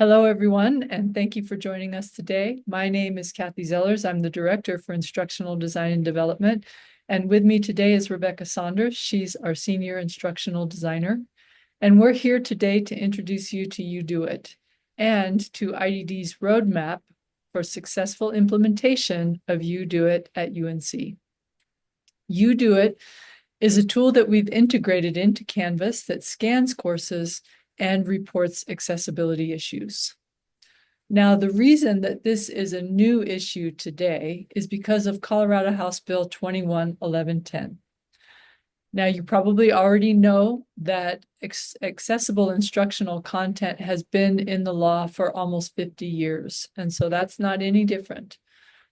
Hello, everyone, and thank you for joining us today. My name is Kathy Zellers. I'm the Director for Instructional Design and Development. And with me today is Rebecca Saunders. She's our Senior Instructional Designer. And we're here today to introduce you to UDOIT and to IDD's roadmap for successful implementation of UDOIT at UNC. UDOIT is a tool that we've integrated into Canvas that scans courses and reports accessibility issues. Now, the reason that this is a new issue today is because of Colorado House Bill 21-1110. Now, you probably already know that accessible instructional content has been in the law for almost 50 years, and so that's not any different.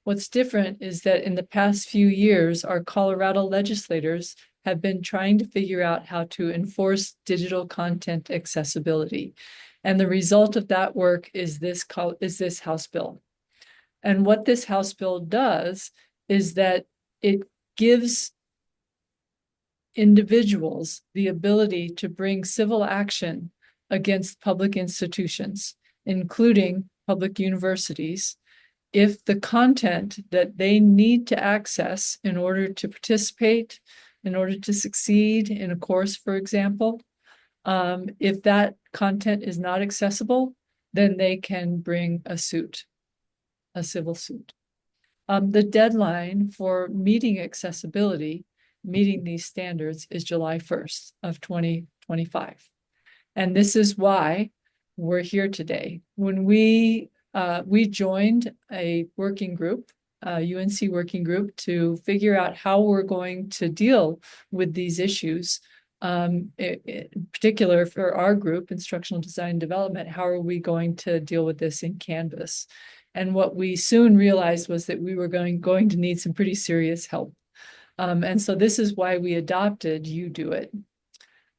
What's different is that in the past few years, our Colorado legislators have been trying to figure out how to enforce digital content accessibility. And the result of that work is this House bill. And what this House bill does is that it gives individuals the ability to bring civil action against public institutions, including public universities, if the content that they need to access in order to participate, in order to succeed in a course, for example, if that content is not accessible, then they can bring a suit, a civil suit. The deadline for meeting accessibility, meeting these standards, is July 1st of 2025. And this is why we're here today. When we joined a working group, UNC working group, to figure out how we're going to deal with these issues. In particular for our group, Instructional Design and Development, how are we going to deal with this in Canvas? And what we soon realized was that we were going to need some pretty serious help. And so this is why we adopted UDOIT.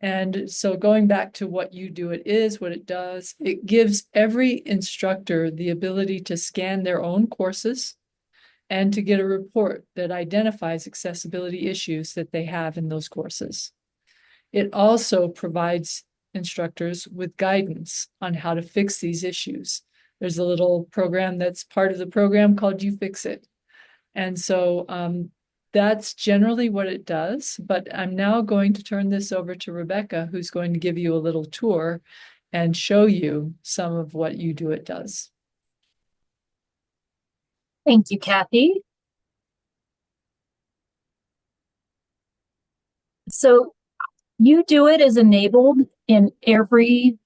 And so going back to what UDOIT is, what it does, it gives every instructor the ability to scan their own courses and to get a report that identifies accessibility issues that they have in those courses. It also provides instructors with guidance on how to fix these issues. There's a little program that's part of the program called You Fix It. And so that's generally what it does, but I'm now going to turn this over to Rebecca, who's going to give you a little tour and show you some of what UDOIT does. Thank you, Kathy. So UDOIT is enabled in every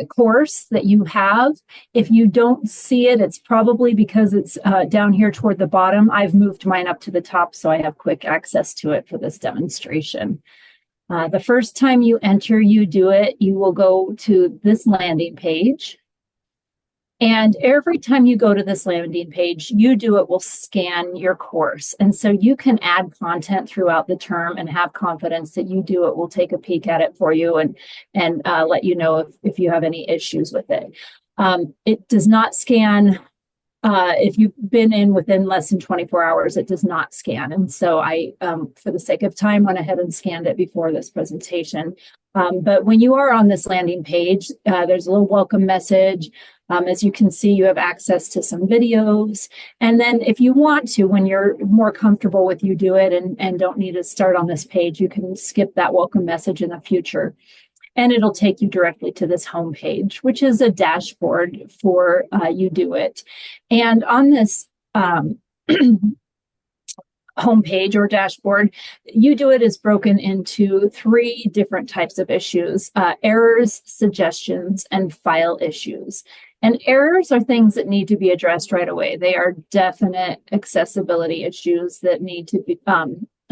course that you have. If you don't see it, it's probably because it's down here toward the bottom. I've moved mine up to the top so I have quick access to it for this demonstration. The first time you enter UDOIT, you will go to this landing page. And every time you go to this landing page, UDOIT will scan your course. And so you can add content throughout the term and have confidence that UDOIT will take a peek at it for you and let you know if you have any issues with it. It does not scan. If you've been in within less than 24 hours, it does not scan. And so I, for the sake of time, went ahead and scanned it before this presentation. But when you are on this landing page, there's a little welcome message. As you can see, you have access to some videos. And then if you want to, when you're more comfortable with UDOIT and don't need to start on this page, you can skip that welcome message in the future. And it'll take you directly to this home page, which is a dashboard for UDOIT. And on this homepage or dashboard, UDOIT is broken into 3 different types of issues: errors, suggestions, and file issues. And errors are things that need to be addressed right away. They are definite accessibility issues that need to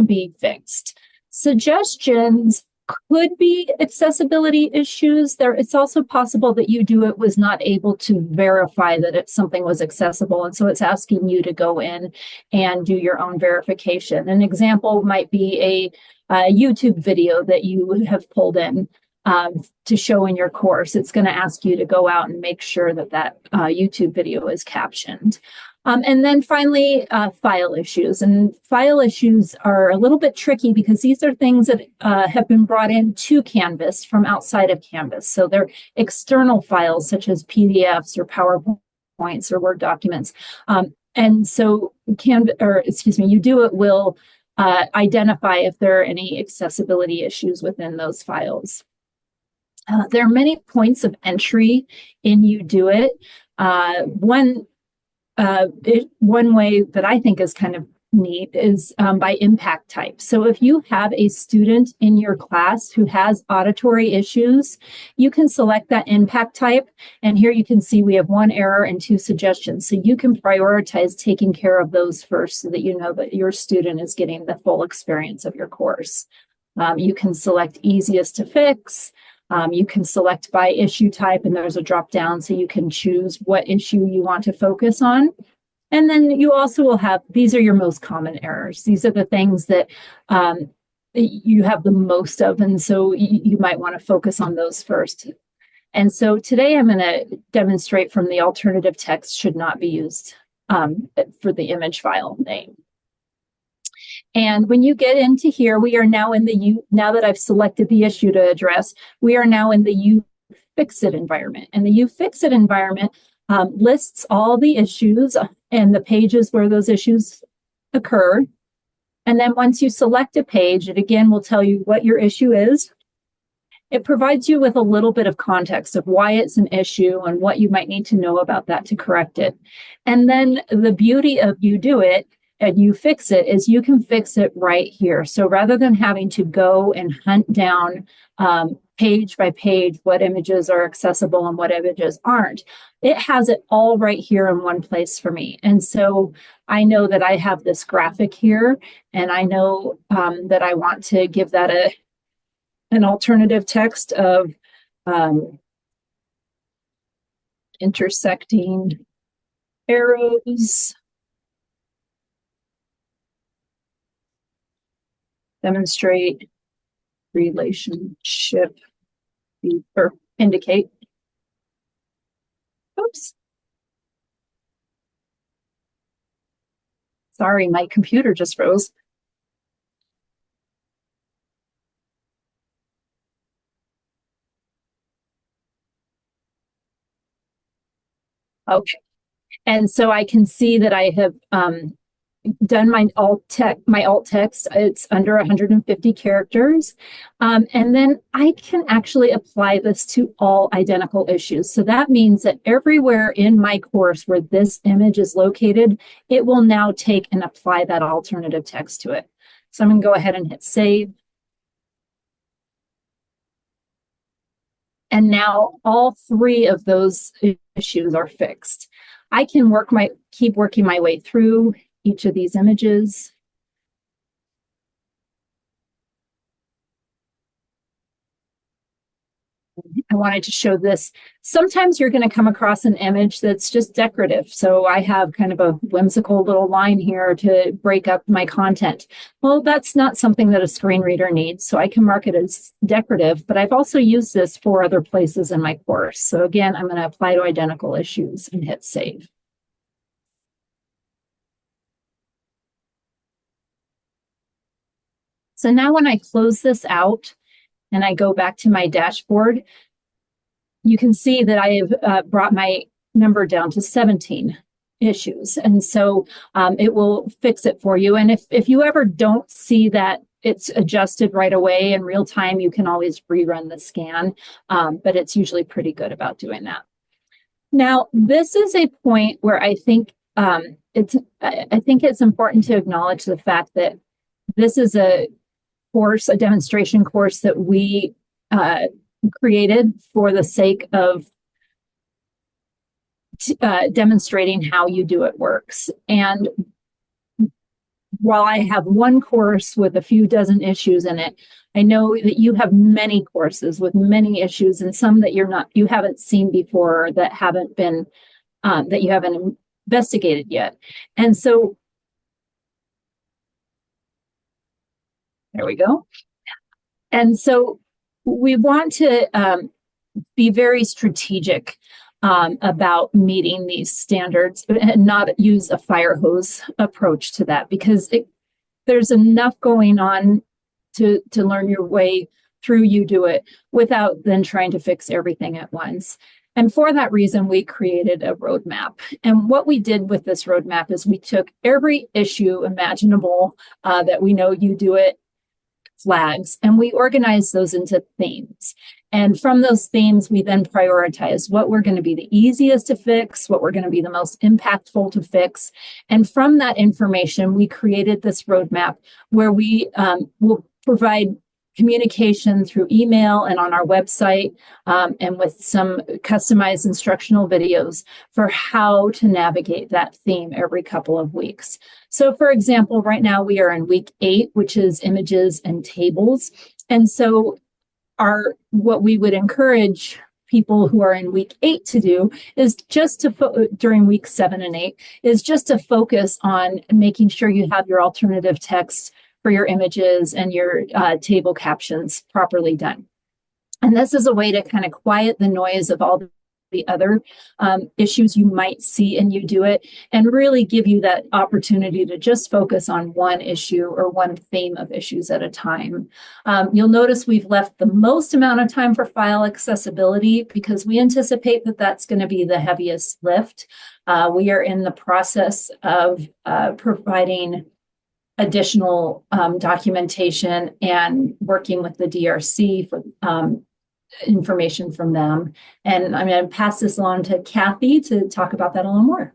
be fixed. Suggestions could be accessibility issues. It's also possible that UDOIT was not able to verify that something was accessible, and so it's asking you to go in and do your own verification. An example might be a YouTube video that you have pulled in to show in your course. It's going to ask you to go out and make sure that YouTube video is captioned. And then finally, file issues. And file issues are a little bit tricky because these are things that have been brought into Canvas from outside of Canvas. So they're external files such as PDFs or PowerPoints or Word documents. And so UDOIT will identify if there are any accessibility issues within those files. There are many points of entry in UDOIT. One way that I think is kind of neat is by impact type. So if you have a student in your class who has auditory issues, you can select that impact type. And here you can see we have 1 error and 2 suggestions. So you can prioritize taking care of those first so that you know that your student is getting the full experience of your course. You can select easiest to fix. You can select by issue type, and there's a drop down so you can choose what issue you want to focus on. And then you also will have, these are your most common errors. These are the things that you have the most of, and so you might want to focus on those first. And so today I'm going to demonstrate from the alternative text should not be used for the image file name. And when you get into here, we are now in the now that I've selected the issue to address, we are now in the UFixit environment. And the UFixit environment lists all the issues and the pages where those issues occur. And then once you select a page, it again will tell you what your issue is. It provides you with a little bit of context of why it's an issue and what you might need to know about that to correct it. And then the beauty of UDOIT and UFixit is you can fix it right here. So rather than having to go and hunt down page by page what images are accessible and what images aren't, it has it all right here in one place for me. And so I know that I have this graphic here, and I know that I want to give that an alternative text of intersecting arrows. Demonstrate relationship or indicate. Oops. Sorry, my computer just froze. Okay. And so I can see that I have done my alt text. It's under 150 characters. And then I can actually apply this to all identical issues. So that means that everywhere in my course where this image is located, it will now take and apply that alternative text to it. So I'm going to go ahead and hit save. And now all 3 of those issues are fixed. I can keep working my way through each of these images. I wanted to show this. Sometimes you're going to come across an image that's just decorative. So I have kind of a whimsical little line here to break up my content. Well, that's not something that a screen reader needs, so I can mark it as decorative, but I've also used this for other places in my course. So again, I'm going to apply to identical issues and hit save. So now when I close this out and I go back to my dashboard, you can see that I have brought my number down to 17 issues. And so it will fix it for you. And if you ever don't see that it's adjusted right away in real time, you can always rerun the scan, but it's usually pretty good about doing that. Now, this is a point where I think it's important to acknowledge the fact that this is a demonstration course that we created for the sake of demonstrating how UDOIT works. And while I have one course with a few dozen issues in it, I know that you have many courses with many issues and some that you haven't seen before, that haven't been that you haven't investigated yet. And so there we go. And so we want to be very strategic about meeting these standards and not use a fire hose approach to that, because there's enough going on to learn your way through UDOIT without then trying to fix everything at once. And for that reason, we created a roadmap. And what we did with this roadmap is we took every issue imaginable that we know UDOIT flags, and we organized those into themes. And from those themes, we then prioritize what we're going to be the easiest to fix, what we're going to be the most impactful to fix. And from that information, we created this roadmap where we will provide communication through email and on our website, and with some customized instructional videos for how to navigate that theme every couple of weeks. So for example, right now we are in week 8, which is images and tables. And so what we would encourage people who are in week 8 to do is just to, during week 7 and 8, is just to focus on making sure you have your alternative text for your images and your table captions properly done. And this is a way to kind of quiet the noise of all the other issues you might see in UDOIT and really give you that opportunity to just focus on one issue or one theme of issues at a time. You'll notice we've left the most amount of time for file accessibility because we anticipate that that's going to be the heaviest lift. We are in the process of providing additional documentation and working with the DRC for information from them. And I'm going to pass this on to Kathy to talk about that a little more.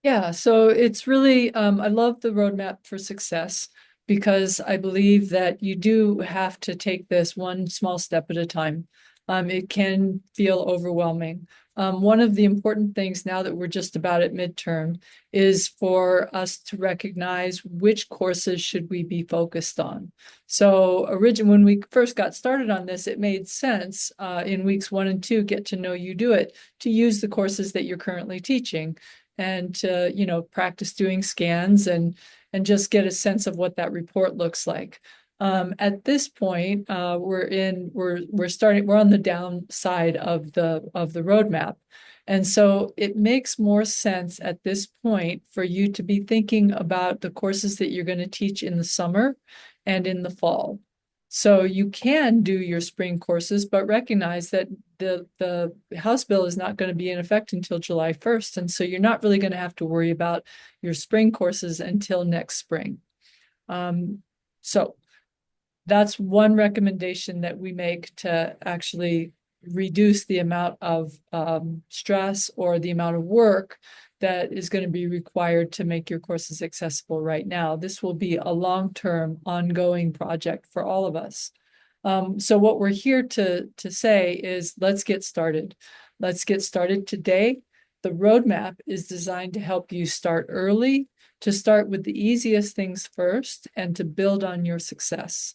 Yeah, so it's really, I love the roadmap for success because I believe that you do have to take this one small step at a time. It can feel overwhelming. One of the important things now that we're just about at midterm is for us to recognize which courses should we be focused on. So when we first got started on this, it made sense in weeks 1 and 2, get to know UDOIT, to use the courses that you're currently teaching and to, practice doing scans and just get a sense of what that report looks like. At this point, we're on the downside of the roadmap. And so it makes more sense at this point for you to be thinking about the courses that you're going to teach in the summer and in the fall. So you can do your spring courses, but recognize that the House bill is not going to be in effect until July 1st. And so you're not really going to have to worry about your spring courses until next spring. So that's one recommendation that we make to actually reduce the amount of stress or the amount of work that is going to be required to make your courses accessible right now. This will be a long-term, ongoing project for all of us. So what we're here to say is let's get started. Let's get started today. The roadmap is designed to help you start early, to start with the easiest things first, and to build on your success.